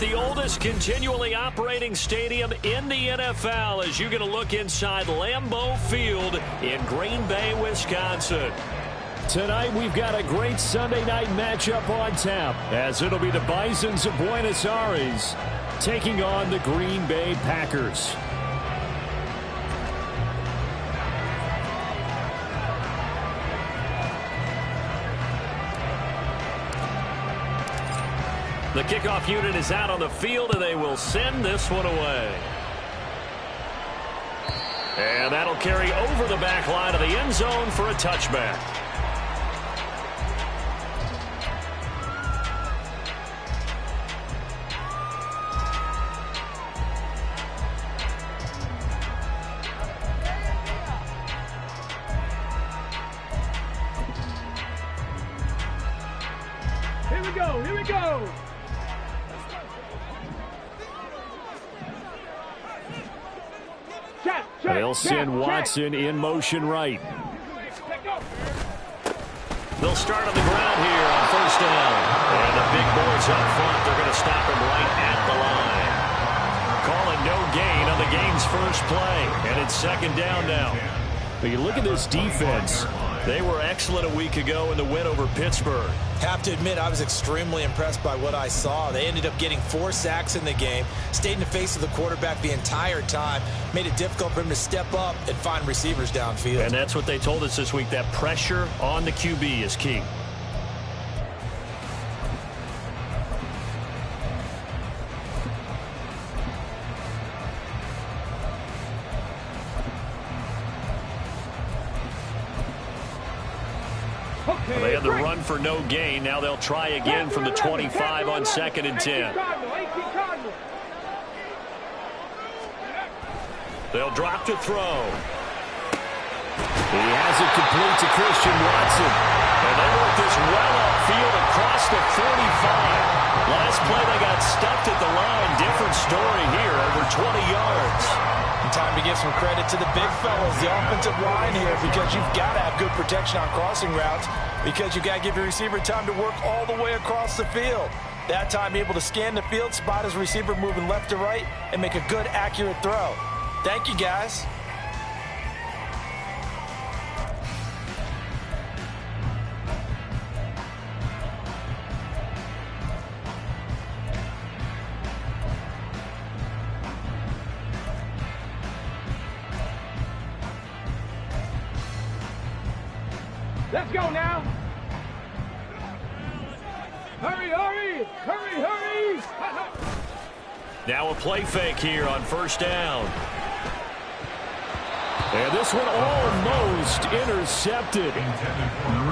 the oldest continually operating stadium in the NFL as you get a look inside Lambeau Field in Green Bay, Wisconsin. Tonight we've got a great Sunday night matchup on tap as it'll be the Bisons of Buenos Aires taking on the Green Bay Packers. The kickoff unit is out on the field, and they will send this one away. And that'll carry over the back line of the end zone for a touchback. Here we go, here we go. They'll send Watson in motion right. They'll start on the ground here on first down. And the big boys up front, they're going to stop him right at the line. Calling no gain on the game's first play. And it's second down now. But you look at this defense. They were excellent a week ago in the win over Pittsburgh. Have to admit, I was extremely impressed by what I saw. They ended up getting 4 sacks in the game, stayed in the face of the quarterback the entire time, made it difficult for him to step up and find receivers downfield. And that's what they told us this week, that pressure on the QB is key. They had the run for no gain. Now they'll try again from the 25 on 2nd and 10. They'll drop to throw. He has it complete to Christian Watson. And they work this well upfield across the 45. Last play they got stuffed at the line. Different story here, over 20 yards. And time to give some credit to the big fellas, the offensive line here, because you've got to have good protection on crossing routes, because you've got to give your receiver time to work all the way across the field. That time able to scan the field, spot his receiver moving left to right, and make a good, accurate throw. Thank you, guys. Let's go now. Hurry, hurry, hurry, hurry. Now a play fake here on first down. And this one almost intercepted.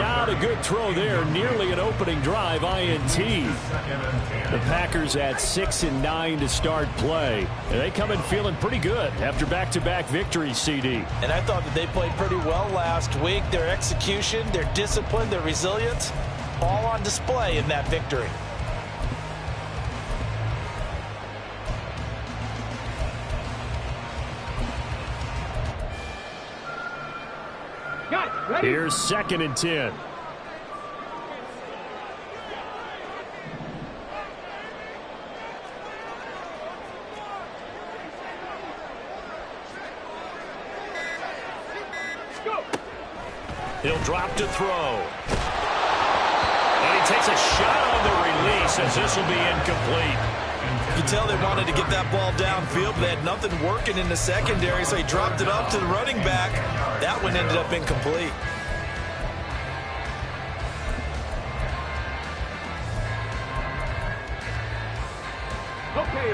Not a good throw there. Nearly an opening drive, INT. The Packers at 6 and 9 to start play. And they come in feeling pretty good after back-to-back victories, CD. And I thought that they played pretty well last week. Their execution, their discipline, their resilience, all on display in that victory. Here's 2nd and 10. He'll drop to throw. And he takes a shot on the release as this will be incomplete. You can tell they wanted to get that ball downfield, but they had nothing working in the secondary, so he dropped it up to the running back. That one ended up incomplete.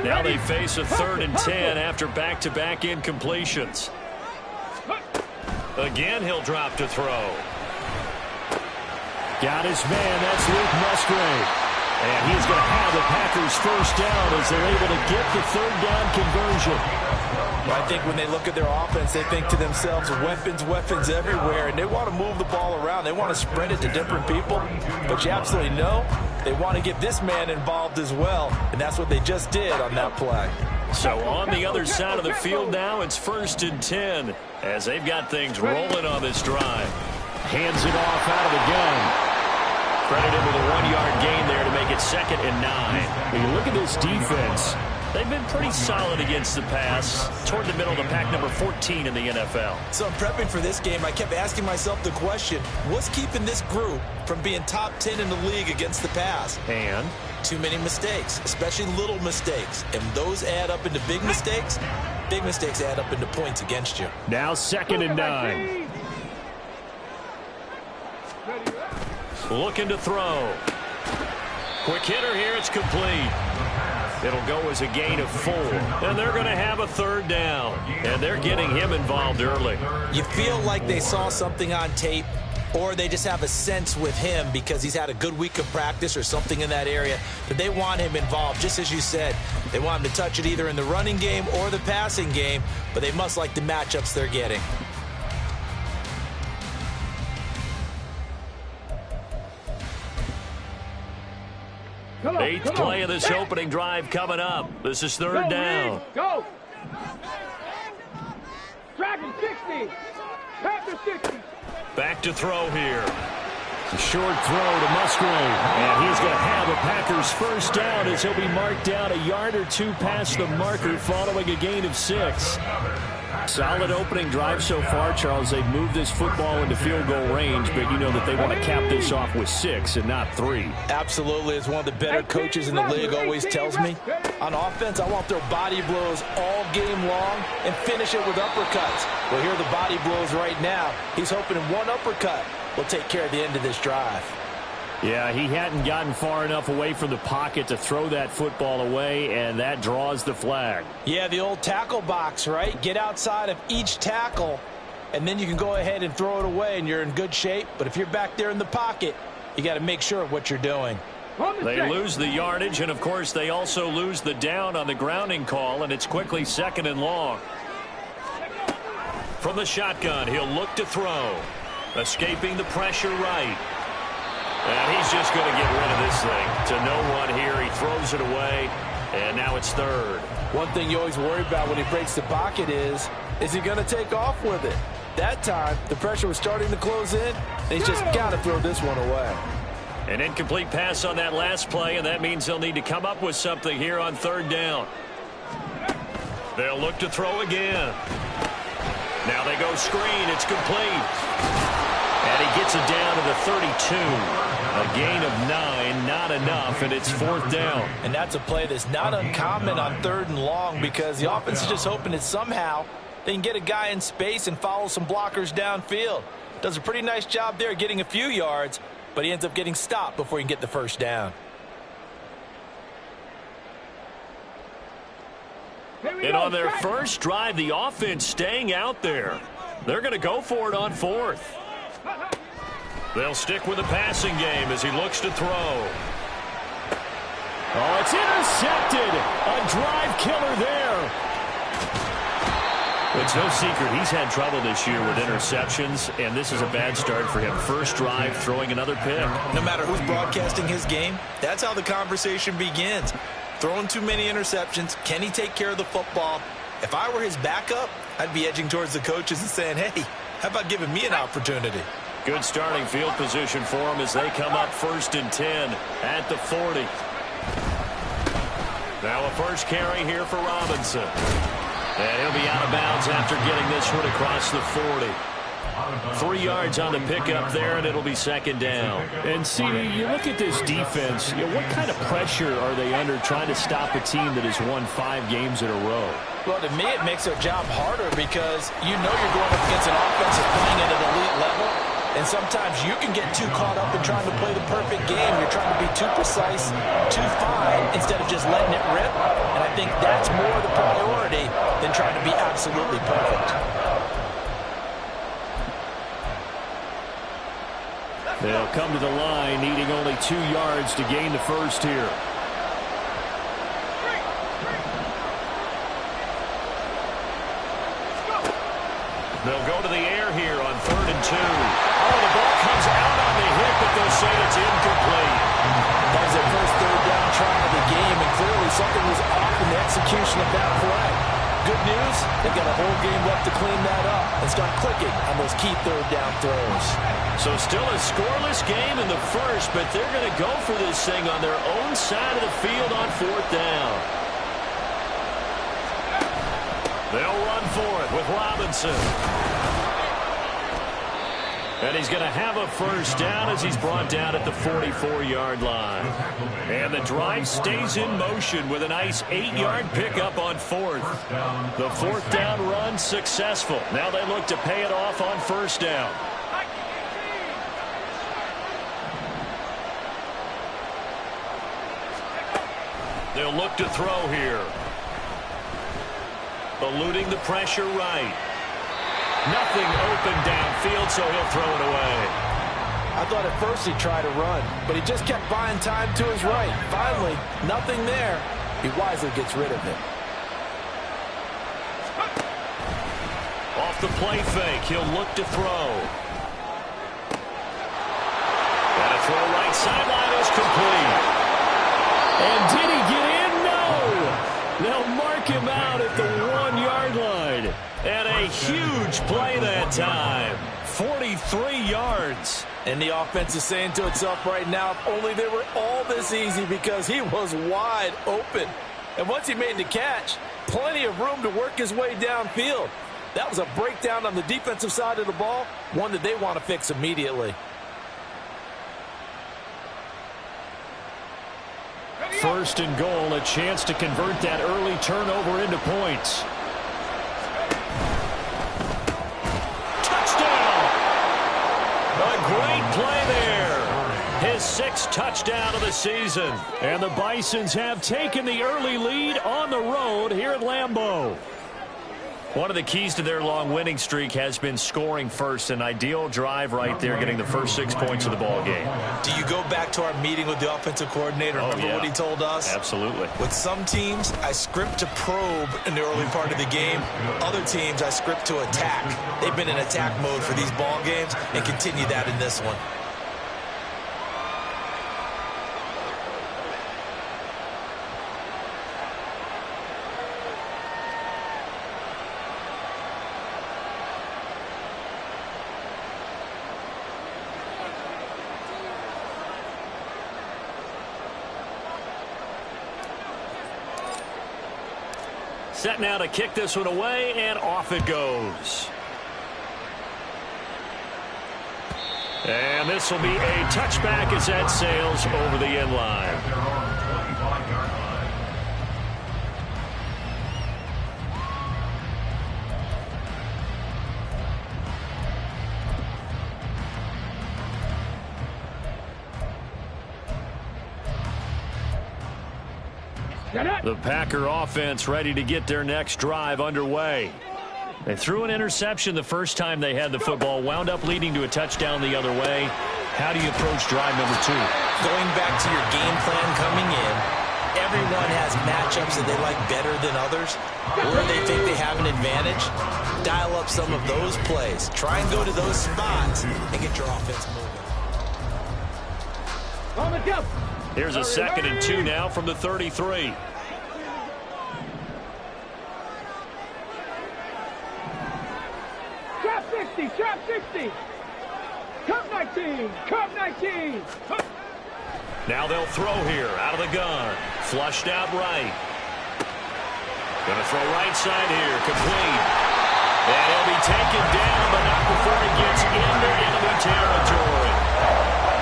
Now they face a 3rd and 10 after back-to-back incompletions. Again, he'll drop to throw. Got his man. That's Luke Musgrave. And he's going to have the Packers first down as they're able to get the 3rd down conversion. I think when they look at their offense, they think to themselves, weapons, weapons everywhere, and they want to move the ball around. They want to spread it to different people, but you absolutely know they want to get this man involved as well, and that's what they just did on that play. So on the other side of the field now, it's 1st and 10 as they've got things rolling on this drive. Hands it off out of the gun. Credit him with a 1-yard gain there to make it 2nd and 9. When you look at this defense, they've been pretty solid against the pass, toward the middle of the pack, number 14 in the NFL. So I'm prepping for this game. I kept asking myself the question, what's keeping this group from being top 10 in the league against the pass? And too many mistakes, especially little mistakes. And those add up into big mistakes. Big mistakes add up into points against you. Now 2nd and 9. Looking to throw. Quick hitter here. It's complete. It'll go as a gain of 4. And they're going to have a 3rd down. And they're getting him involved early. You feel like they saw something on tape, or they just have a sense with him because he's had a good week of practice or something in that area that they want him involved. Just as you said, they want him to touch it either in the running game or the passing game, but they must like the matchups they're getting. Eighth play of this opening drive coming up. This is 3rd down. Go! Dragon 60! Panther 60! Back to throw here. A short throw to Musgrave. And he's going to have a Packers 1st down as he'll be marked down a yard or 2 past the marker following a gain of 6. Solid opening drive so far, Charles. They've moved this football into field goal range, but you know that they want to cap this off with 6 and not 3. Absolutely. As one of the better coaches in the league always tells me, on offense, I want their body blows all game long and finish it with uppercuts. Well, here are the body blows right now. He's hoping in one uppercut will take care of the end of this drive. Yeah, he hadn't gotten far enough away from the pocket to throw that football away, and that draws the flag. Yeah, the old tackle box, right? Get outside of each tackle, and then you can go ahead and throw it away, and you're in good shape. But if you're back there in the pocket, you got to make sure of what you're doing. They lose the yardage, and, of course, they also lose the down on the grounding call, and it's quickly 2nd and long. From the shotgun, he'll look to throw. Escaping the pressure right. And he's just going to get rid of this thing to no one here. He throws it away, and now it's 3rd. One thing you always worry about when he breaks the pocket is he going to take off with it? That time, the pressure was starting to close in, and he's just got to throw this one away. An incomplete pass on that last play, and that means they'll need to come up with something here on 3rd down. They'll look to throw again. Now they go screen. It's complete. And he gets it down to the 32. A gain of 9, not enough, and it's 4th down. And that's a play that's not uncommon on 3rd and long because the offense is just hoping that somehow they can get a guy in space and follow some blockers downfield. Does a pretty nice job there getting a few yards, but he ends up getting stopped before he can get the 1st down. And on their first drive, the offense staying out there. They're going to go for it on 4th. They'll stick with the passing game as he looks to throw. Oh, it's intercepted. A drive killer there. It's no secret he's had trouble this year with interceptions, and this is a bad start for him. First drive, throwing another pick. No matter who's broadcasting his game, that's how the conversation begins. Throwing too many interceptions. Can he take care of the football? If I were his backup, I'd be edging towards the coaches and saying, hey, how about giving me an opportunity? Good starting field position for him as they come up 1st and 10 at the 40. Now a first carry here for Robinson. And he'll be out of bounds after getting this one across the 40. 3 yards on the pickup there, and it'll be 2nd down. And, CD, you look at this defense, what kind of pressure are they under trying to stop a team that has won 5 games in a row? Well, to me, it makes their job harder because you know you're going up against an offense that's playing at an elite level. And sometimes you can get too caught up in trying to play the perfect game. You're trying to be too precise, too fine, instead of just letting it rip. And I think that's more the priority than trying to be absolutely perfect. They'll come to the line, needing only 2 yards to gain the first here. They'll go to the air here on 3rd and 2. Oh, the ball comes out on the hit, but they'll say it's incomplete. That was their first 3rd down try of the game, and clearly something was off in the execution of that play. good news, they've got a whole game left to clean that up and start clicking on those key third down throws. So still a scoreless game in the first, but they're going to go for this thing on their own side of the field on fourth down. They'll run for it with Robinson. And he's going to have a first down as he's brought down at the 44-yard line. And the drive stays in motion with a nice 8-yard pickup on fourth. The fourth down run successful. Now they look to pay it off on first down. They'll look to throw here. Eluding the pressure right. Nothing open downfield, so he'll throw it away. I thought at first he'd try to run, but he just kept buying time to his right. Finally, nothing there. He wisely gets rid of it. Off the play fake, he'll look to throw. And a throw right sideline is complete. And did he get in? No! They'll mark him out at the 1-yard line. And a huge play that time. 43 yards. And the offense is saying to itself right now, if only they were all this easy, because he was wide open. And once he made the catch, plenty of room to work his way downfield. That was a breakdown on the defensive side of the ball, one that they want to fix immediately. First and goal, a chance to convert that early turnover into points. Touchdown! A great play there. His 6th touchdown of the season. And the Bisons have taken the early lead on the road here at Lambeau. One of the keys to their long winning streak has been scoring first. An ideal drive right there, getting the first 6 points of the ball game. Do you go back to our meeting with the offensive coordinator? Remember what he told us? Absolutely. With some teams, I script to probe in the early part of the game. Other teams, I script to attack. They've been in attack mode for these ball games and continue that in this one. Set now to kick this one away, and off it goes. And this will be a touchback as that sails over the end line. The Packer offense ready to get their next drive underway. They threw an interception the first time they had the football, wound up leading to a touchdown the other way. How do you approach drive number 2? Going back to your game plan coming in, everyone has matchups that they like better than others, where they think they have an advantage. Dial up some of those plays. Try and go to those spots and get your offense moving. Here's a 2nd and 2 now from the 33. Trap 60, trap 60. Cup 19, cup 19. Now they'll throw here out of the gun. Flushed out right. Going to throw right side here, complete. And he'll be taken down, but not before he gets into enemy territory.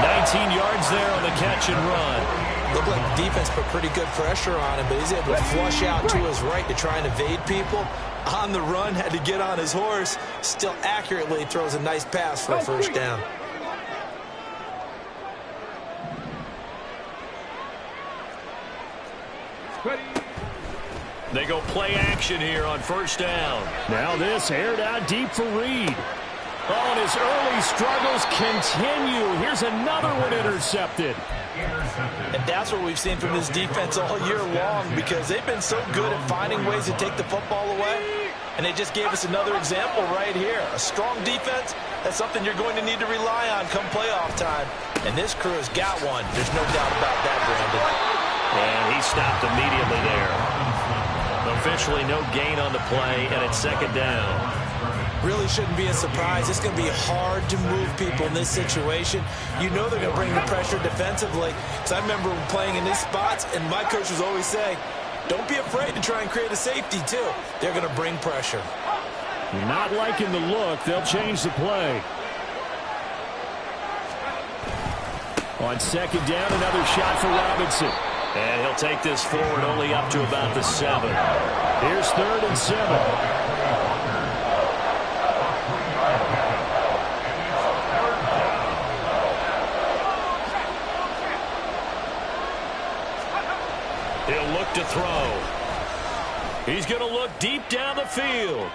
19 yards there on the catch and run. Looked like the defense put pretty good pressure on him, but he's able to flush out to his right to try and evade people. On the run, had to get on his horse. Still accurately throws a nice pass for a first down. They go play action here on first down. Now this aired out deep for Reed. Oh, and his early struggles continue. Here's another one intercepted. And that's what we've seen from this defense all year long, because they've been so good at finding ways to take the football away. And they just gave us another example right here. A strong defense, that's something you're going to need to rely on come playoff time. And this crew has got one. There's no doubt about that, Brandon. And he stopped immediately there. The officially no gain on the play, and it's second down. Really shouldn't be a surprise. It's going to be hard to move people in this situation. You know they're going to bring the pressure defensively. Because I remember playing in these spots, and my coaches always say, don't be afraid to try and create a safety, too. They're going to bring pressure. Not liking the look. They'll change the play. On second down, another shot for Robinson. And he'll take this forward only up to about the 7. Here's 3rd and 7. He'll look to throw. He's going to look deep down the field.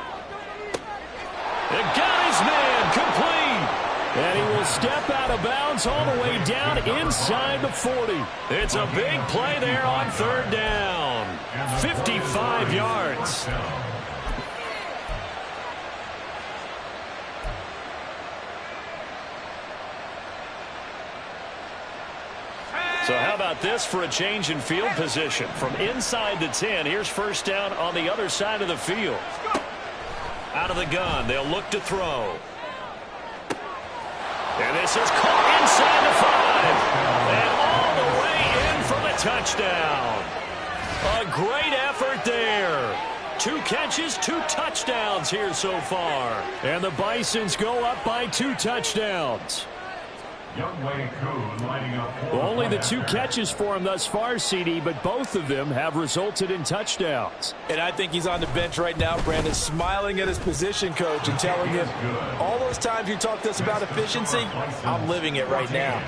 And got his man complete. And he will step out of bounds all the way down inside the 40. It's a big play there on 3rd down. 55 yards. So how about this for a change in field position? From inside the 10, here's 1st down on the other side of the field. Out of the gun, they'll look to throw. And this is caught inside the 5. And all the way in for the touchdown. A great effort there. 2 catches, 2 touchdowns here so far. And the Bisons go up by 2 touchdowns. Only the 2 catches for him thus far, CD, but both of them have resulted in touchdowns. And I think he's on the bench right now, Brandon, smiling at his position coach and telling him, all those times you talked to us about efficiency, I'm living it right now.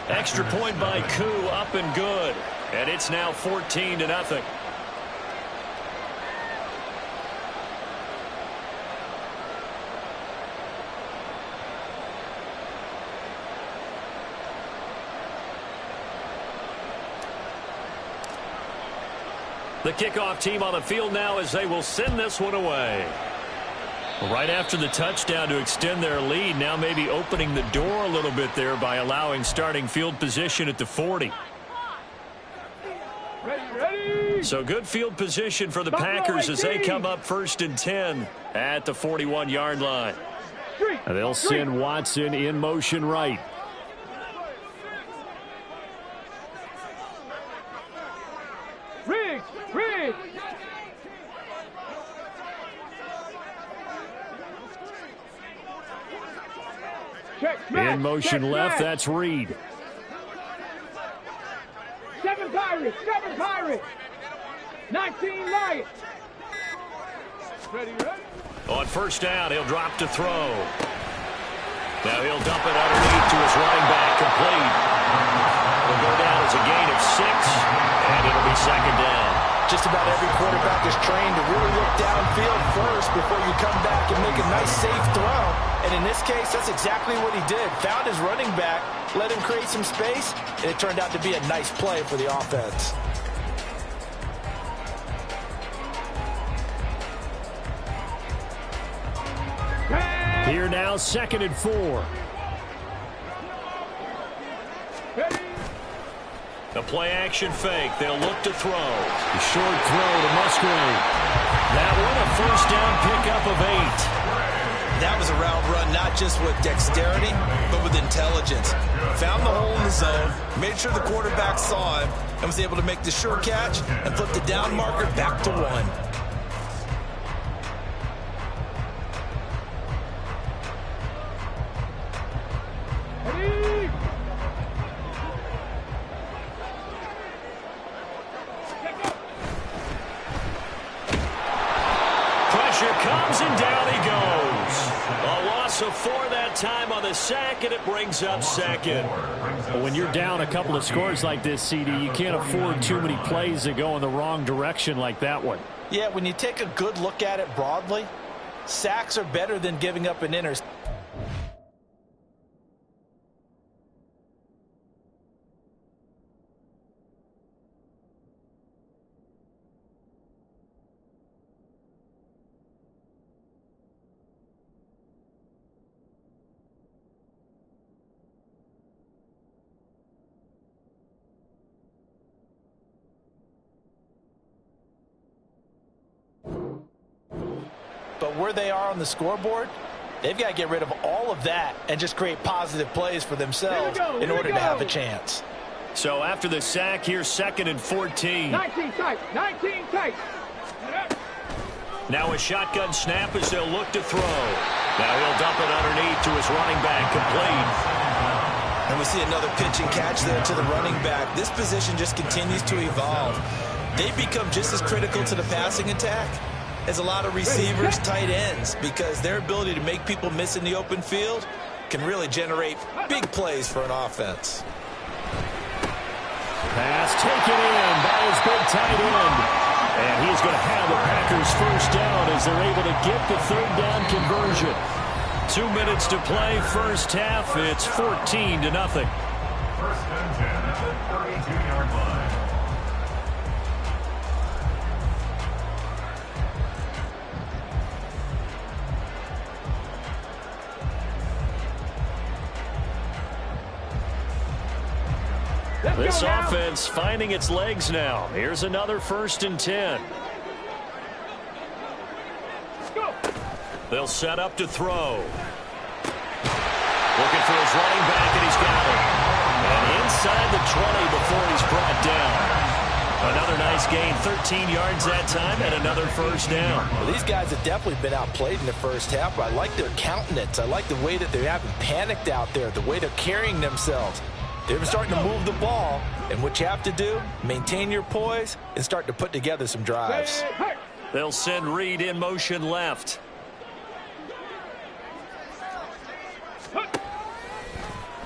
Extra point by Koo, up and good. And it's now 14-0. The kickoff team on the field now as they will send this one away. Right after the touchdown to extend their lead, now maybe opening the door a little bit there by allowing starting field position at the 40. Ready. So good field position for the Packers as they come up 1st and 10 at the 41-yard line. They'll send Watson in motion right. Riggs. Check, smash, In motion check, left, smash. that's Reed. 7 Pirates. 19 Lions. Ready. On 1st down, he'll drop to throw. Now he'll dump it underneath to his running back, complete. Will go down as a gain of 6, and it'll be 2nd down. Just about every quarterback is trained to really look downfield first before you come back and make a nice, safe throw. And in this case, that's exactly what he did. Found his running back, let him create some space, and it turned out to be a nice play for the offense. Here now, 2nd and 4. The play-action fake. They'll look to throw. The short throw to Musgrave. That one a 1st down pickup of 8. That was a route run, not just with dexterity, but with intelligence. Found the hole in the zone, made sure the quarterback saw him, and was able to make the sure catch and flip the down marker back to 1. Comes and down he goes. A loss of 4 that time on the sack, and it brings up 2nd. Well, when you're down a couple of scores like this, CD, you can't afford too many plays that go in the wrong direction like that one. Yeah, when you take a good look at it broadly, sacks are better than giving up an interception. where they are on the scoreboard, they've got to get rid of all of that and just create positive plays for themselves in order to have a chance. So after the sack, here's 2nd and 14. 19 tight, 19 tight. Now a shotgun snap as they'll look to throw. Now he'll dump it underneath to his running back, complete. And we see another pitch and catch there to the running back. This position just continues to evolve. They become just as critical to the passing attack as a lot of receivers, tight ends, because their ability to make people miss in the open field can really generate big plays for an offense. Pass taken in by his big tight end. And he's going to have the Packers first down as they're able to get the 3rd down conversion. 2 minutes to play, first half. It's 14-0. 1st and 10 at the 32-yard line. This offense finding its legs now. Here's another 1st and 10. They'll set up to throw. Looking for his running back, and he's got it. And inside the 20 before he's brought down. Another nice gain, 13 yards that time, and another first down. Well, these guys have definitely been outplayed in the first half, but I like their countenance. I like the way that they haven't panicked out there, the way they're carrying themselves. They're starting to move the ball, and what you have to do, maintain your poise and start to put together some drives. They'll send Reed in motion left.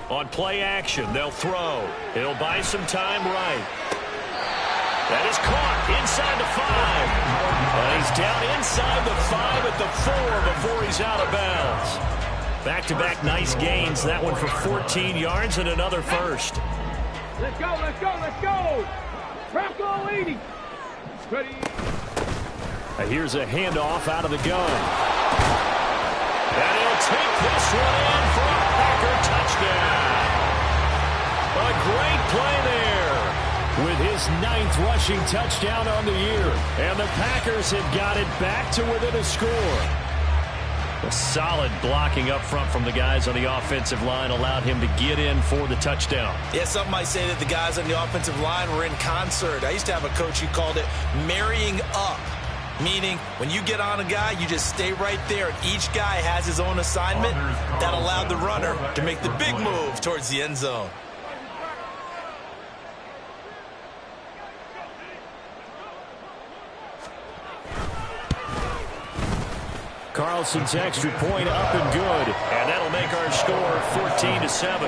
On play action, they'll throw. He'll buy some time right. That is caught inside the 5. And he's down inside the 5 at the 4 before he's out of bounds. Back-to-back nice gains. That one for 14 yards and another first. Let's go, let's go, let's go. Bronco 80. Ready. Here's a handoff out of the gun. And he'll take this one in for a Packer touchdown. A great play there with his 9th rushing touchdown on the year. And the Packers have got it back to within a score. A solid blocking up front from the guys on the offensive line allowed him to get in for the touchdown. Yeah, some might say that the guys on the offensive line were in concert. I used to have a coach who called it marrying up, meaning when you get on a guy, you just stay right there, and each guy has his own assignment. That allowed the runner to make the big move towards the end zone. Carlson's extra point up and good. And that'll make our score 14-7.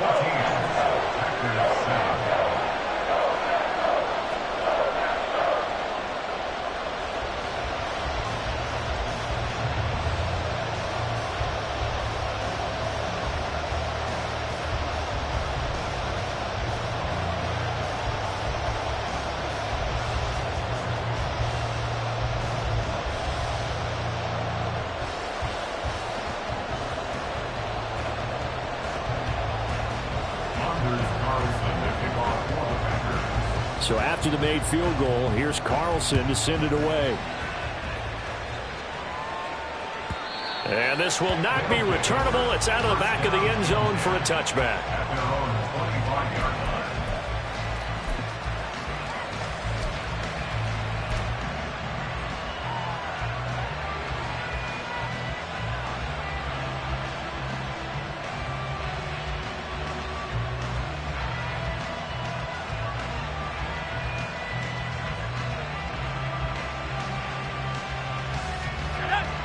So after the made field goal, here's Carlson to send it away. And this will not be returnable. It's out of the back of the end zone for a touchback.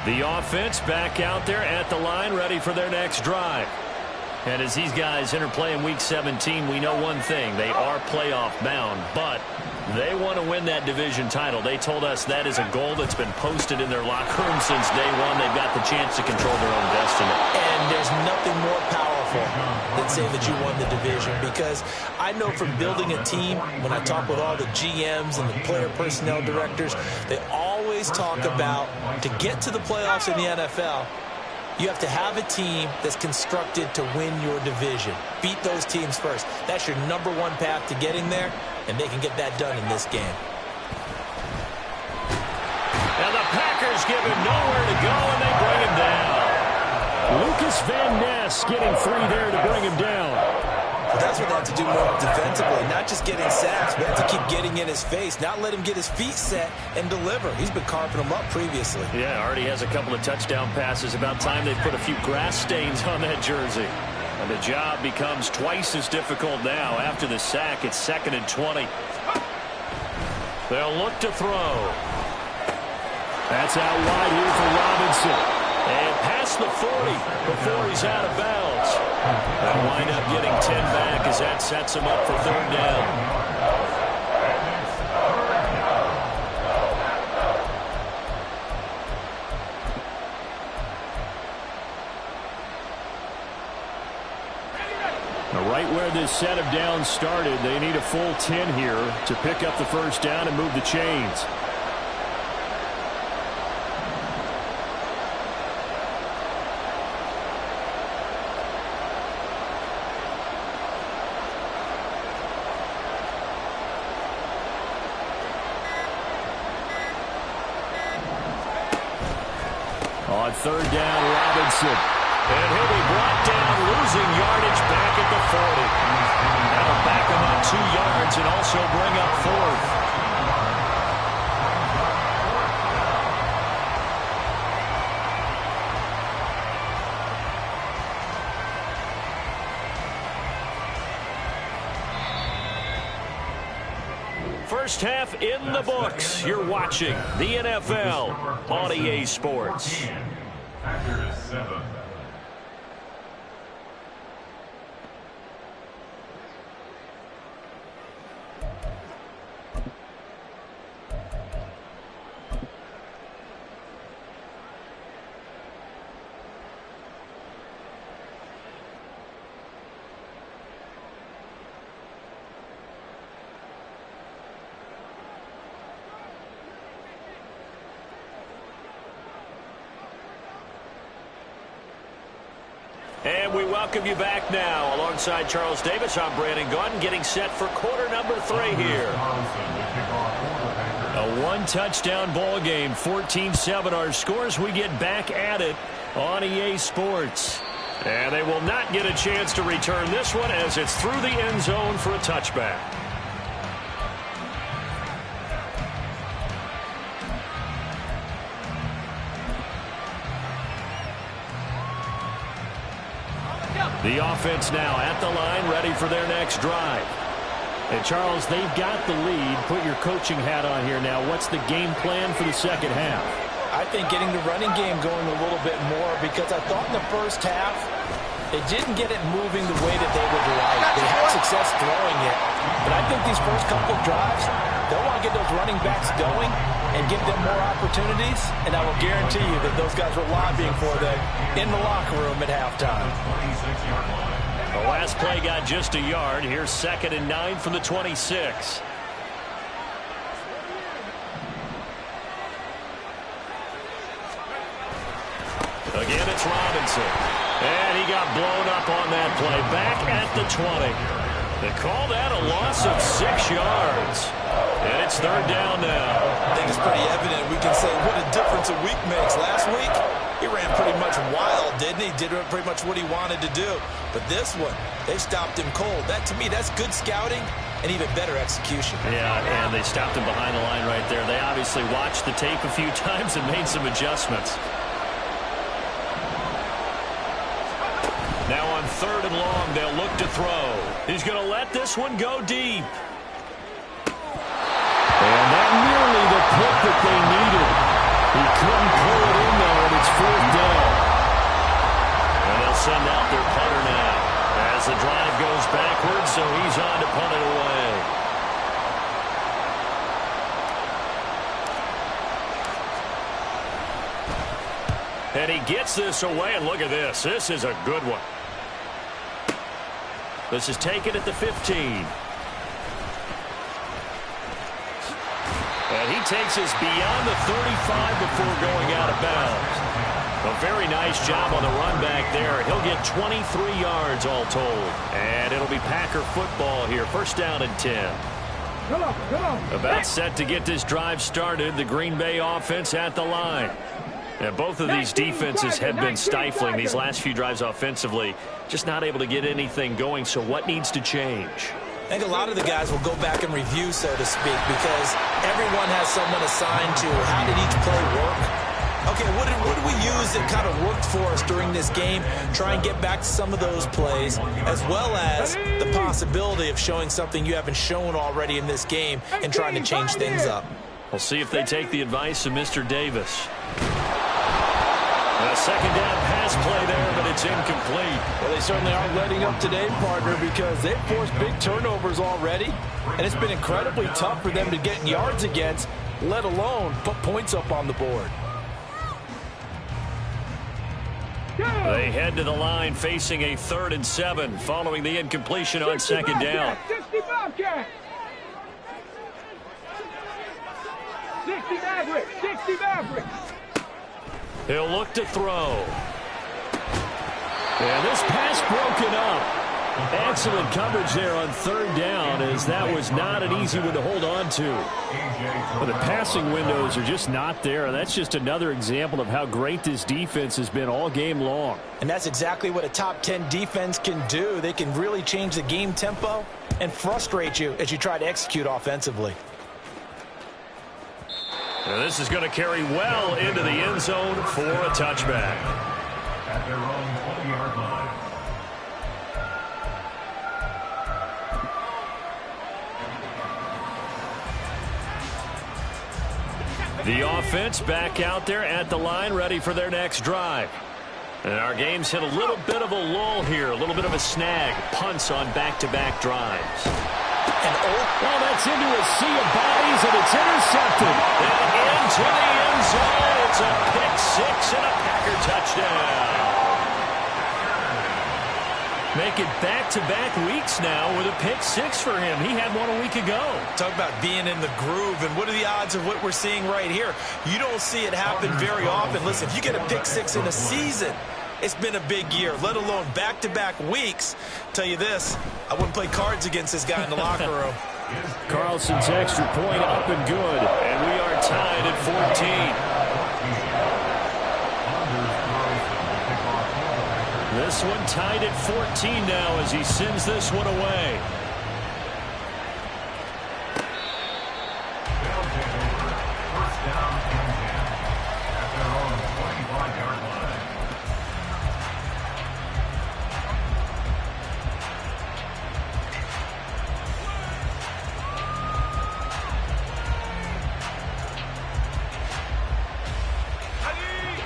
The offense back out there at the line, ready for their next drive. And as these guys interplay in Week 17, we know one thing. They are playoff bound, but they want to win that division title. They told us that is a goal that's been posted in their locker room since day one. They've got the chance to control their own destiny. And there's nothing more powerful than saying that you won the division, because I know from building a team, when I talk with all the GMs and the player personnel directors, they always talk about, to get to the playoffs in the NFL, you have to have a team that's constructed to win your division. Beat those teams first. That's your #1 path to getting there, and they can get that done in this game. And the Packers give him nowhere to go, and they bring Chris Van Ness getting 3 there to bring him down. But that's what they have to do more defensively, not just getting sacks, but have to keep getting in his face, not let him get his feet set and deliver. He's been carving them up previously. Yeah, already has a couple of touchdown passes. About time they put a few grass stains on that jersey. And the job becomes twice as difficult now. After the sack, it's 2nd and 20. They'll look to throw. That's out wide here for Robinson. And past the 40 before he's out of bounds. They'll wind up getting 10 back as that sets him up for 3rd down. Now right where this set of downs started, they need a full 10 here to pick up the 1st down and move the chains. On 3rd down, Robinson. And he'll be brought down, losing yardage back at the 40. That'll back him up 2 yards and also bring up 4th. First half in the books. You're watching the NFL on EA Sports. Packers 7. And we welcome you back now. Alongside Charles Davis, I'm Brandon Gaudin, getting set for quarter number 3 here. A 1-touchdown ball game, 14-7 our scores. We get back at it on EA Sports. And they will not get a chance to return this one as it's through the end zone for a touchback. The offense now at the line, ready for their next drive. And Charles, they've got the lead. Put your coaching hat on here now. What's the game plan for the second half? I think getting the running game going a little bit more, because I thought in the first half they didn't get it moving the way that they would like. They had success throwing it. But I think these first couple of drives, they'll want to get those running backs going and give them more opportunities. And I will guarantee you that those guys were lobbying for them in the locker room at halftime. The last play got just a yard. Here's 2nd and 9 from the 26. Again, it's Robinson. And he got blown up on that play. Back at the 20. They call that a loss of 6 yards. And it's 3rd down now. I think it's pretty evident. We can say what a difference a week makes. Last week, he ran pretty much wild, didn't he? Did pretty much what he wanted to do. But this one, they stopped him cold. That, to me, that's good scouting and even better execution. Yeah, and they stopped him behind the line right there. They obviously watched the tape a few times and made some adjustments. Now on 3rd and long, they'll look to throw. He's going to let this one go deep. And that nearly the pick that they needed. He couldn't pull it in there, and it's 4th down. And they'll send out their punter now as the drive goes backwards, so he's on to punt it away. And he gets this away, and look at this. This is a good one. This is taken at the 15. And he takes us beyond the 35 before going out of bounds. A very nice job on the run back there. He'll get 23 yards all told. And it'll be Packer football here. 1st down and 10. Come on. About set to get this drive started. The Green Bay offense at the line. And both of these defenses have been stifling these last few drives offensively. Just not able to get anything going. So what needs to change? I think a lot of the guys will go back and review, so to speak, because everyone has someone assigned to how did each play work. Okay, what did we use that kind of worked for us during this game? Try and get back to some of those plays, as well as the possibility of showing something you haven't shown already in this game and trying to change things up. We'll see if they take the advice of Mr. Davis. A second down pass play there, but it's incomplete. Well, they certainly aren't letting up today, partner, because they've forced big turnovers already, and it's been incredibly tough for them to get yards against, let alone put points up on the board. They head to the line facing a 3rd and 7 following the incompletion on second down. 60 Bobcat. 60 Maverick. 60 Maverick. He'll look to throw. And this pass broken up. Excellent coverage there on 3rd down, as that was not an easy one to hold on to. But the passing windows are just not there, and that's just another example of how great this defense has been all game long. And that's exactly what a top 10 defense can do. They can really change the game tempo and frustrate you as you try to execute offensively. And this is going to carry well into the end zone for a touchback. At their own 20-yard line. The offense back out there at the line, ready for their next drive. And our game's hit a little bit of a lull here, a little bit of a snag. Punts on back-to-back drives. And well, that's into a sea of bodies, and it's intercepted. And into the end zone. It's a pick six and a Packer touchdown. Make it back-to-back weeks now with a pick six for him. He had one a week ago. Talk about being in the groove, and what are the odds of what we're seeing right here? You don't see it happen very often. Listen, if you get a pick six in a season, it's been a big year, let alone back-to-back weeks. Tell you this, I wouldn't play cards against this guy in the locker room. Carlson's extra point up and good, and we are tied at 14. This one tied at 14 now as he sends this one away. First down and 10 at their own 25-yard line.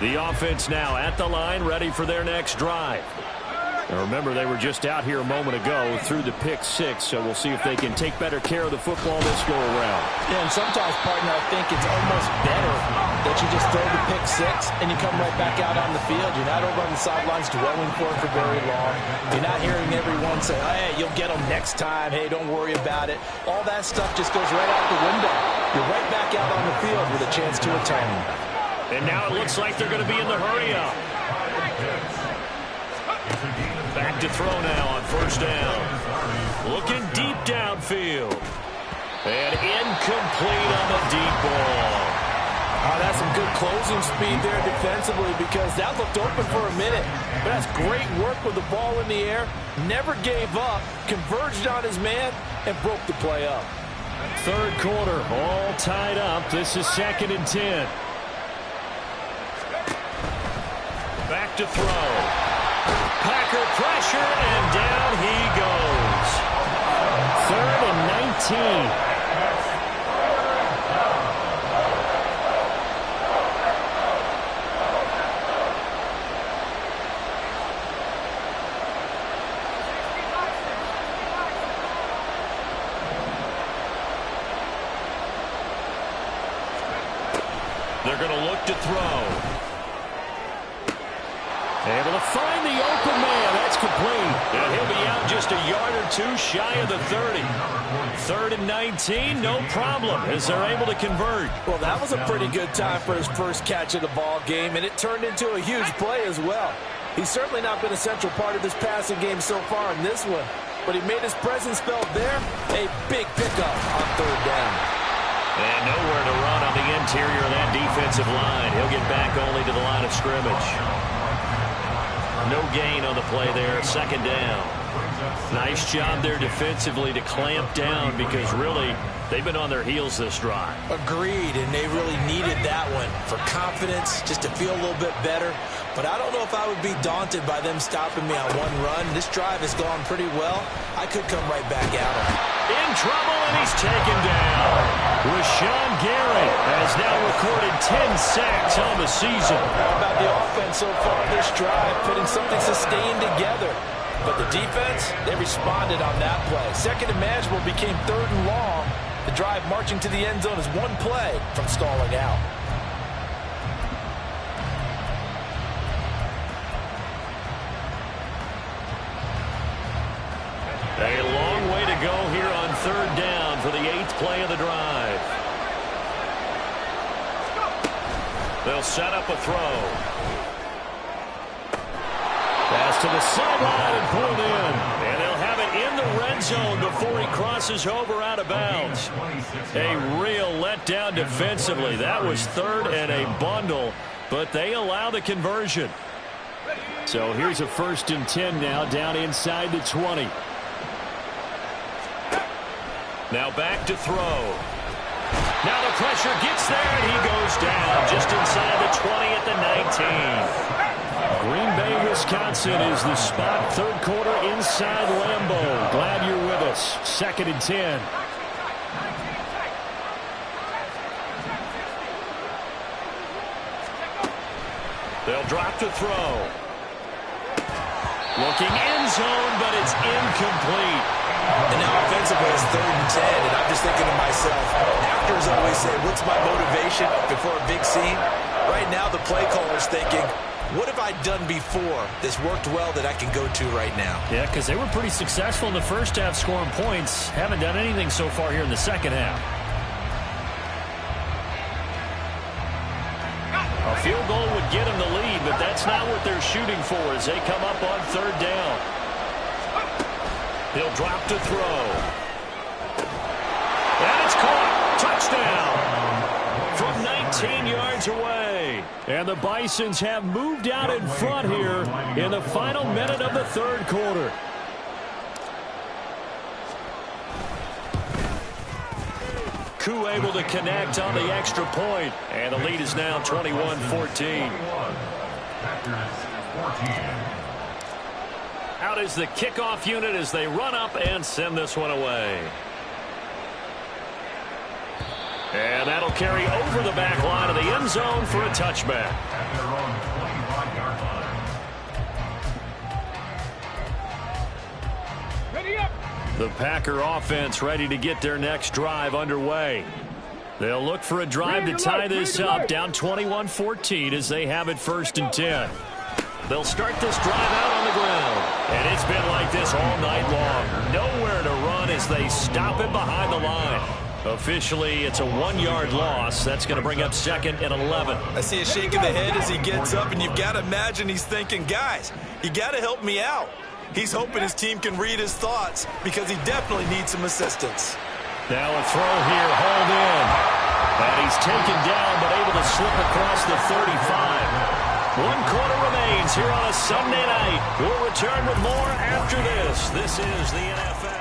The offense now at the line, ready for their next drive. Now remember, they were just out here a moment ago through the pick six, so we'll see if they can take better care of the football this go-around. Yeah, and sometimes, partner, I think it's almost better that you just throw the pick six and you come right back out on the field. You're not over on the sidelines dwelling for it for very long. You're not hearing everyone say, hey, you'll get them next time. Hey, don't worry about it. All that stuff just goes right out the window. You're right back out on the field with a chance to atone. And now it looks like they're going to be in the hurry-up. Back to throw now on first down. Looking deep downfield. And incomplete on the deep ball. Oh, that's some good closing speed there defensively, because that looked open for a minute. But that's great work with the ball in the air. Never gave up. Converged on his man and broke the play up. Third quarter, all tied up. This is 2nd and 10. Back to throw. Packer pressure, and down he goes. 3rd and 19. They're going to look to throw. Able to find the open man. That's complete. And he'll be out just a yard or two shy of the 30. 3rd and 19, no problem, as they're able to convert. Well, that was a pretty good time for his first catch of the ball game, and it turned into a huge play as well. He's certainly not been a central part of this passing game so far in this one, but he made his presence felt there. A big pickup on 3rd down. And nowhere to run on the interior of that defensive line. He'll get back only to the line of scrimmage. No gain on the play there. Second down. Nice job there defensively to clamp down because really they've been on their heels this drive. Agreed, and they really needed that one for confidence, just to feel a little bit better. But I don't know if I would be daunted by them stopping me on one run. This drive has gone pretty well. I could come right back at him. In trouble, and he's taken down. Rashawn Gary has now recorded 10 sacks on the season. How about the offense so far this drive, putting something sustained together? But the defense, they responded on that play. Second and manageable became third and long. The drive marching to the end zone is one play from stalling out. A long way to go here on third down for the 8th play of the drive. They'll set up a throw. Pass to the sideline and pulled in. And they'll have it in the red zone before he crosses over out of bounds. A real letdown defensively. That was third and a bundle, but they allow the conversion. So here's a 1st and 10 now, down inside the 20. Now back to throw. Now the pressure gets there, and he goes down just inside the 20 at the 19. Green Bay, Wisconsin is the spot. Third quarter inside Lambeau. Glad you're with us. 2nd and 10. They'll drop to throw. Looking end zone, but it's incomplete. And now offensively it's 3rd and 10, and I'm just thinking to myself, actors always say, what's my motivation before a big scene? Right now the play caller's thinking, what have I done before that's worked well that I can go to right now? Yeah, because they were pretty successful in the first half scoring points. Haven't done anything so far here in the second half. A field goal would get them the lead, but that's not what they're shooting for as they come up on third down. He'll drop to throw. And it's caught. Touchdown. From 19 yards away. And the Bisons have moved out in front here in the final minute of the third quarter. Koo able to connect on the extra point. And the lead is now 21-14. Out is the kickoff unit as they run up and send this one away. And that'll carry over the back line of the end zone for a touchback. Ready up. The Packer offense ready to get their next drive underway. They'll look for a drive to tie this up, down 21-14 as they have it 1st and 10. They'll start this drive out on the ground. And it's been like this all night long. Nowhere to run as they stop it behind the line. Officially, it's a 1-yard loss. That's going to bring up 2nd and 11. I see a shake of the head as he gets up, and you've got to imagine he's thinking, guys, you got to help me out. He's hoping his team can read his thoughts because he definitely needs some assistance. Now a throw here, hauled in. And he's taken down, but able to slip across the 35. 1 quarter remains here on a Sunday night. We'll return with more after this. This is the NFL.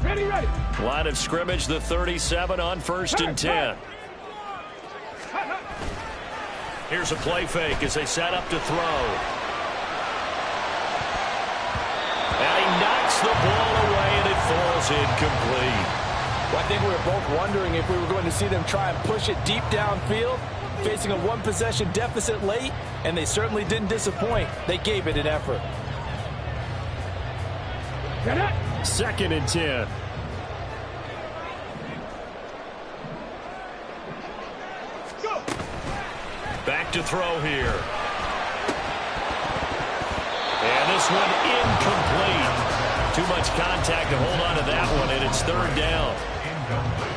Ready, ready. Line of scrimmage, the 37 on 1st and 10. Here's a play fake as they set up to throw. And he knocks the ball away, and it falls incomplete. Well, I think we were both wondering if we were going to see them try and push it deep downfield, facing a 1-possession deficit late, and they certainly didn't disappoint. They gave it an effort. 2nd and 10. Back to throw here. And this one incomplete. Too much contact to hold on to that one, and it's 3rd down.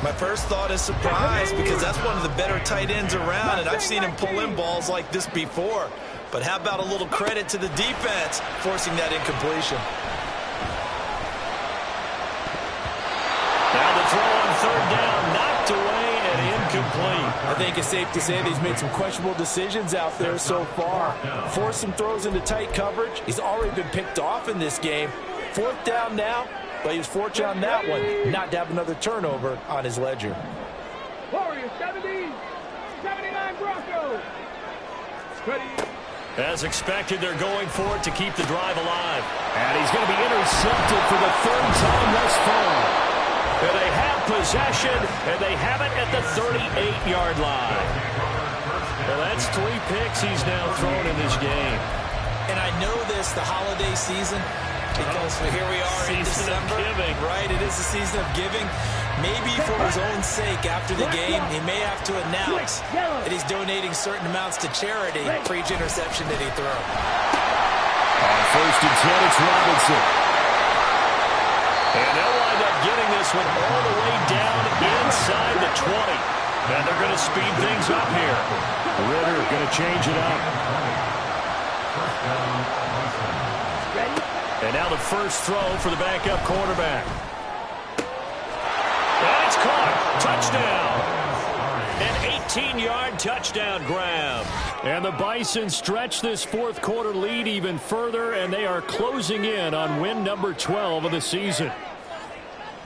My first thought is surprise, because that's one of the better tight ends around, and I've seen him pull in balls like this before. But how about a little credit to the defense forcing that incompletion? Now the throw on third down, knocked away and incomplete. I think it's safe to say that he's made some questionable decisions out there so far. Forced some throws into tight coverage. He's already been picked off in this game. Fourth down now, but he was fortunate on that one not to have another turnover on his ledger. Warriors 70, 79 Broncos. Ready. As expected, they're going for it to keep the drive alive. And he's going to be intercepted for the third time thus far. And they have possession, and they have it at the 38-yard line. Well, that's 3 picks he's now thrown in this game. And I know this, the holiday season, because here we are in December. Right, it is the season of giving. Maybe for his own sake, after the game, he may have to announce that he's donating certain amounts to charity for each interception that he throws. On first and 10, it's Robinson. And they'll wind up getting this one all the way down inside the 20. And they're going to speed things up here. Ritter going to change it up. And now the first throw for the backup quarterback. And it's caught. Touchdown. An 18-yard touchdown grab. And the Bison stretch this fourth quarter lead even further, and they are closing in on win number 12 of the season.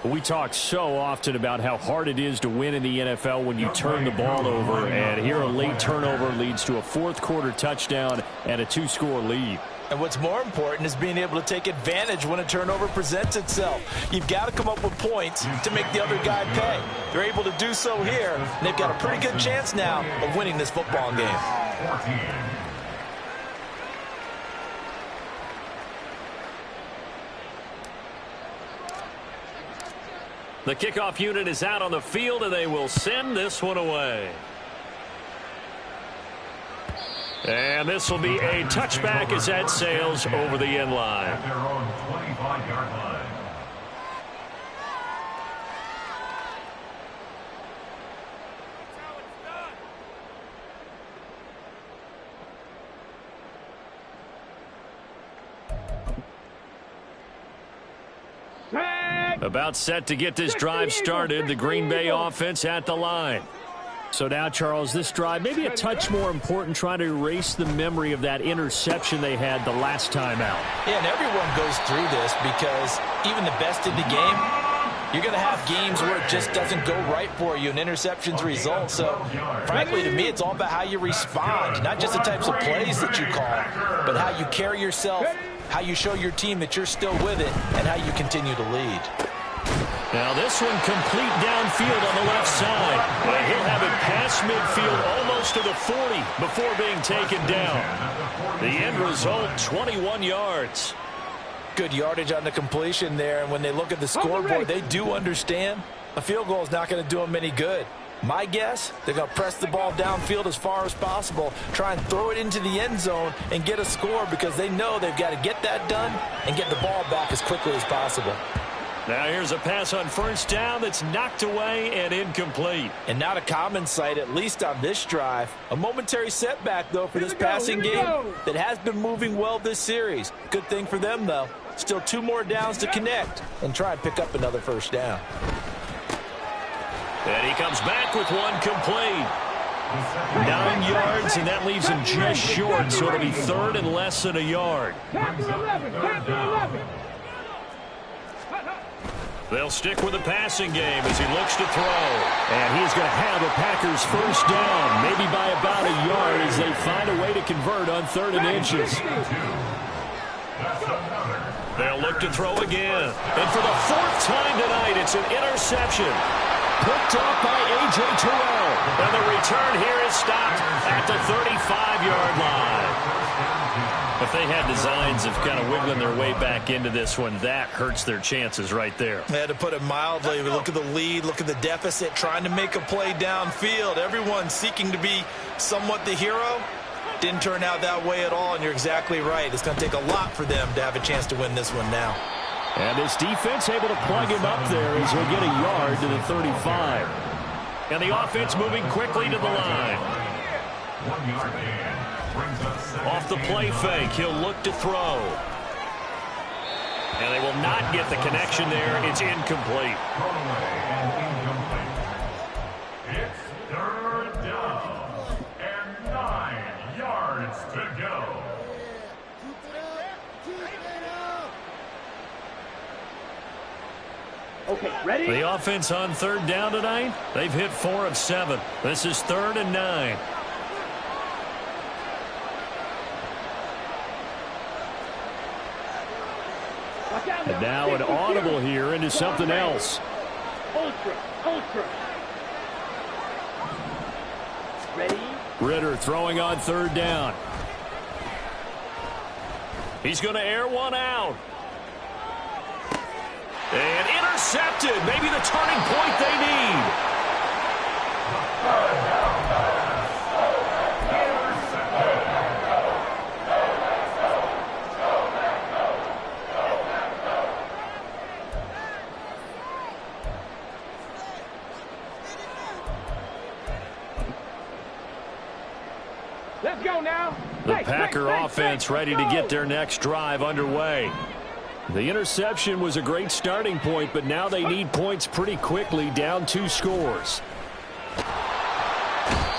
We talk so often about how hard it is to win in the NFL when you turn the ball over, and here a late turnover leads to a fourth quarter touchdown and a 2-score lead. And what's more important is being able to take advantage when a turnover presents itself. You've got to come up with points to make the other guy pay. They're able to do so here, and they've got a pretty good chance now of winning this football game. The kickoff unit is out on the field, and they will send this one away. And this will be a touchback as that sails over the end line. At their own 25-yard line. About set to get this drive started. The Green Bay offense at the line. So now, Charles, this drive maybe a touch more important, trying to erase the memory of that interception they had the last time out. Yeah, and everyone goes through this because even the best in the game, you're going to have games where it just doesn't go right for you and interceptions result. So, frankly, to me, it's all about how you respond, not just the types of plays that you call, but how you carry yourself, how you show your team that you're still with it, and how you continue to lead. Now this one complete downfield on the left side. And he'll have it past midfield almost to the 40 before being taken down. The end result, 21 yards. Good yardage on the completion there. And when they look at the scoreboard, they do understand a field goal is not going to do them any good. My guess, they're going to press the ball downfield as far as possible, try and throw it into the end zone and get a score because they know they've got to get that done and get the ball back as quickly as possible. Now here's a pass on first down that's knocked away and incomplete. And not a common sight, at least on this drive. A momentary setback, though, for this passing game that has been moving well this series. Good thing for them, though. Still 2 more downs to connect and try and pick up another first down. And he comes back with one complete. 9 yards, and that leaves him just short, so it'll be third and less than a yard. They'll stick with the passing game as he looks to throw. And he's going to have the Packers first down, maybe by about a yard as they find a way to convert on 3rd and inches. They'll look to throw again. And for the 4th time tonight, it's an interception. Picked up by A.J. Terrell. And the return here is stopped at the 35-yard line. If they had designs of kind of wiggling their way back into this one, that hurts their chances right there. They had to put it mildly. We look at the lead, look at the deficit, trying to make a play downfield. Everyone seeking to be somewhat the hero. Didn't turn out that way at all, and you're exactly right. It's going to take a lot for them to have a chance to win this one now. And this defense able to plug him up there as he'll get a yard to the 35. And the offense moving quickly to the line. 1 yard gain. Brings up second. Off the play fake, he'll look to throw. And they will not get the connection there. It's incomplete. Thrown away and incomplete. It's third down. And 9 yards to go. Okay, ready? The offense on third down tonight, they've hit 4 of 7. This is 3rd and 9. And now an audible here into something else. Ultra. Ready? Ritter throwing on third down. He's going to air one out. And intercepted. Maybe the turning point they need. Let's go now. The Packer offense ready to get their next drive underway. The interception was a great starting point, but now they need points pretty quickly, down 2 scores.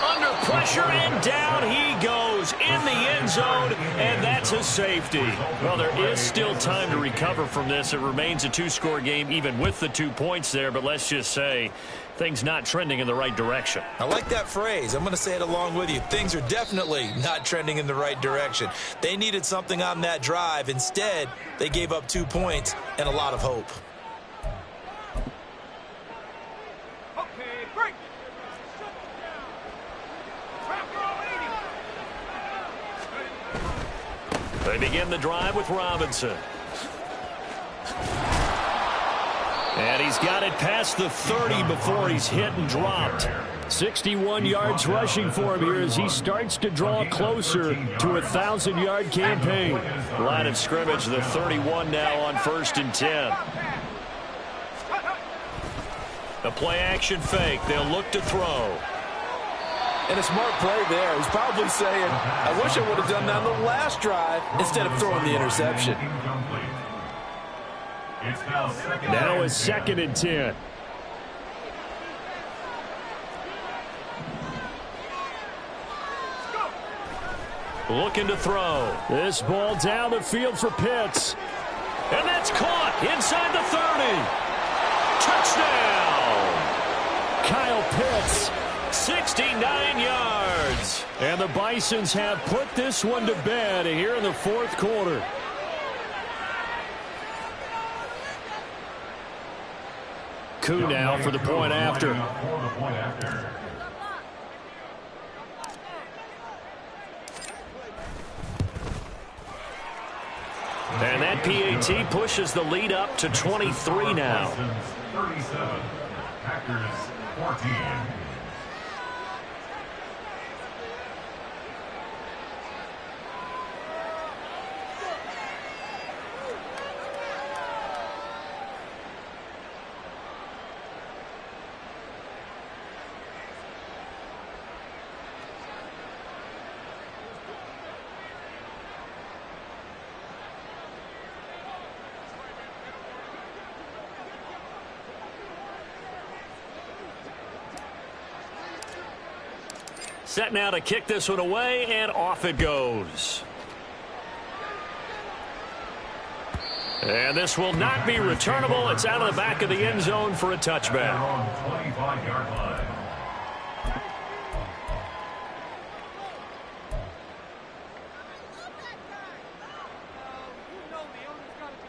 Under pressure, and down he goes in the end zone, and that's a safety. Well, there is still time to recover from this. It remains a 2-score game, even with the 2 points there, but let's just say things not trending in the right direction. I like that phrase. I'm going to say it along with you. Things are definitely not trending in the right direction. They needed something on that drive. Instead, they gave up 2 points and a lot of hope. Okay, break. They begin the drive with Robinson. And he's got it past the 30 before he's hit and dropped. 61 yards rushing for him here as he starts to draw closer to a 1,000-yard campaign. Line of scrimmage, the 31 now on 1st and 10. A play-action fake. They'll look to throw. And a smart play there. He's probably saying, I wish I would have done that on the last drive instead of throwing the interception. It's now Now is 2nd and 10. Looking to throw. This ball down the field for Pitts. And that's caught inside the 30. Touchdown! Kyle Pitts, 69 yards. And the Bisons have put this one to bed here in the 4th quarter. Coup now for the point after. And that PAT pushes the lead up to 23 now. 37, Packers 14. Set now to kick this one away, and off it goes. And this will not be returnable. It's out of the back of the end zone for a touchback. On 25-yard line.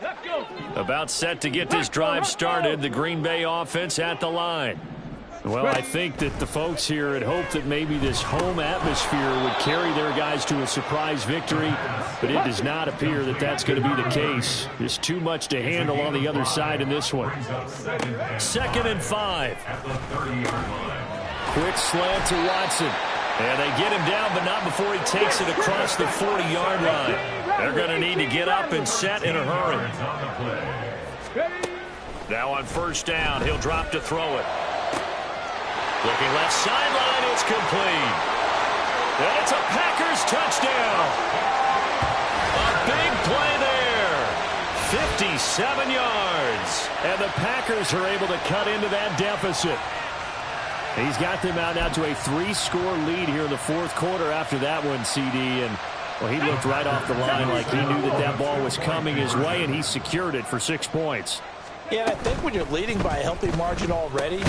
Let's go. About set to get this drive started, the Green Bay offense at the line. Well, I think that the folks here had hoped that maybe this home atmosphere would carry their guys to a surprise victory, but it does not appear that that's going to be the case. There's too much to handle on the other side in this one. 2nd and 5. Quick slant to Watson. And they get him down, but not before he takes it across the 40-yard line. They're going to need to get up and set in a hurry. Ready. Now on first down, he'll drop to throw it. Looking left sideline, it's complete. And it's a Packers touchdown. A big play there. 57 yards. And the Packers are able to cut into that deficit. He's got them out now to a 3-score lead here in the fourth quarter after that one, CD. And, well, he looked right off the line like he knew that that ball was coming his way, and he secured it for 6 points. Yeah, and I think when you're leading by a healthy margin already,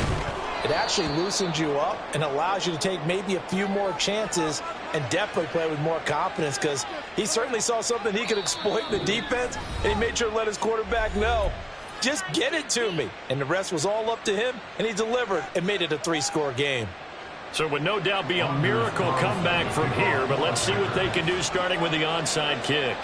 it actually loosens you up and allows you to take maybe a few more chances and definitely play with more confidence, because he certainly saw something he could exploit in the defense, and he made sure to let his quarterback know, just get it to me. And the rest was all up to him, and he delivered and made it a 3-score game. So it would no doubt be a miracle comeback from here, but let's see what they can do starting with the onside kick.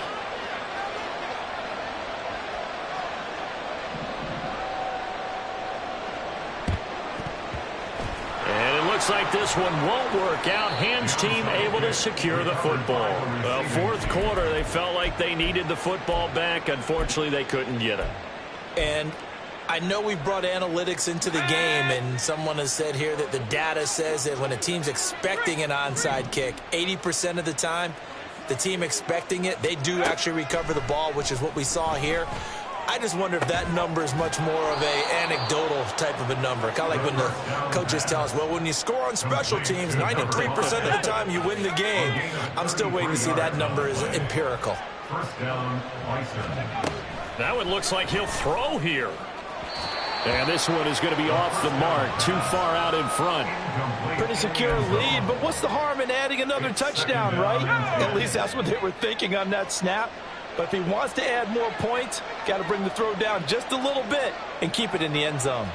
Looks like this one won't work out. Hands team able to secure the football. Well, fourth quarter, they felt like they needed the football back. Unfortunately, they couldn't get it. And I know we brought analytics into the game, and someone has said here that the data says that when a team's expecting an onside kick, 80% of the time, the team expecting it, they do actually recover the ball, which is what we saw here. I just wonder if that number is much more of a anecdotal type of a number. Kind of like when the coaches tell us, well, when you score on special teams, 93% of the time you win the game. I'm still waiting to see that number is empirical. First down, Bison. That one looks like he'll throw here. And this one is going to be off the mark, too far out in front. Pretty secure lead, but what's the harm in adding another touchdown, right? At least that's what they were thinking on that snap. But if he wants to add more points, got to bring the throw down just a little bit and keep it in the end zone.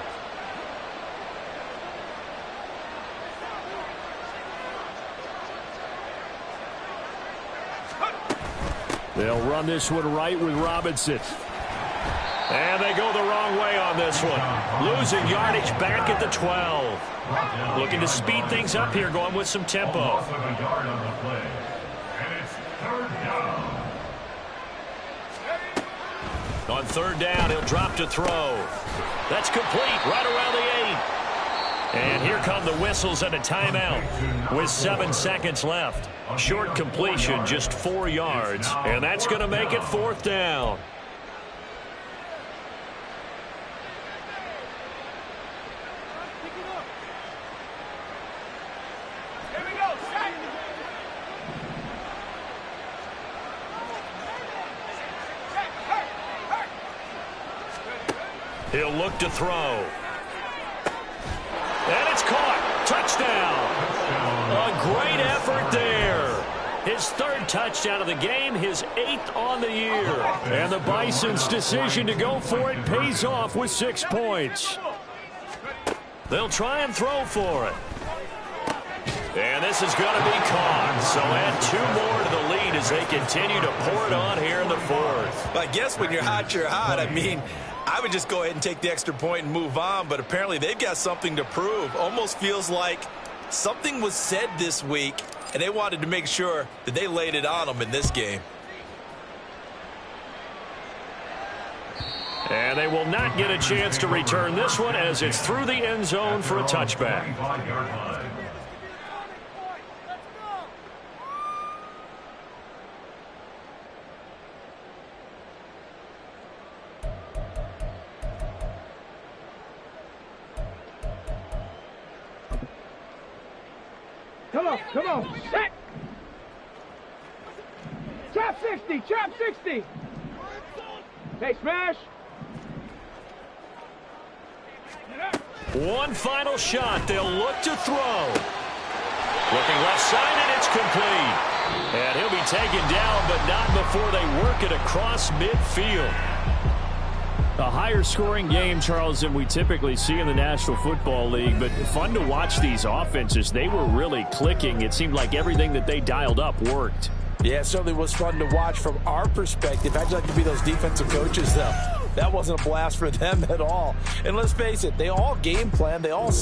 They'll run this one right with Robinson. And they go the wrong way on this one. Losing yardage back at the 12. Looking to speed things up here, going with some tempo. On third down, he'll drop to throw. That's complete right around the 8. And here come the whistles and a timeout with 7 seconds left. Short completion, just 4 yards. And that's going to make it fourth down. He'll look to throw. And it's caught. Touchdown. A great effort there. His third touchdown of the game, his 8th on the year. And the Bison's decision to go for it pays off with 6 points. They'll try and throw for it. And this is going to be caught. So add 2 more to the lead as they continue to pour it on here in the fourth. I guess when you're hot, you're hot. I mean, I would just go ahead and take the extra point and move on, but apparently they've got something to prove. Almost feels like something was said this week, and they wanted to make sure that they laid it on them in this game. And they will not get a chance to return this one as it's through the end zone for a touchback. Come on, set! Trap 60, trap 60! Hey, smash! One final shot. They'll look to throw. Looking left side, and it's complete. And he'll be taken down, but not before they work it across midfield. A higher scoring game, Charles, than we typically see in the National Football League, but fun to watch these offenses. They were really clicking. It seemed like everything that they dialed up worked. Yeah, it certainly was fun to watch from our perspective. How'd you like to be those defensive coaches, though? That wasn't a blast for them at all. And let's face it, they all game plan. They all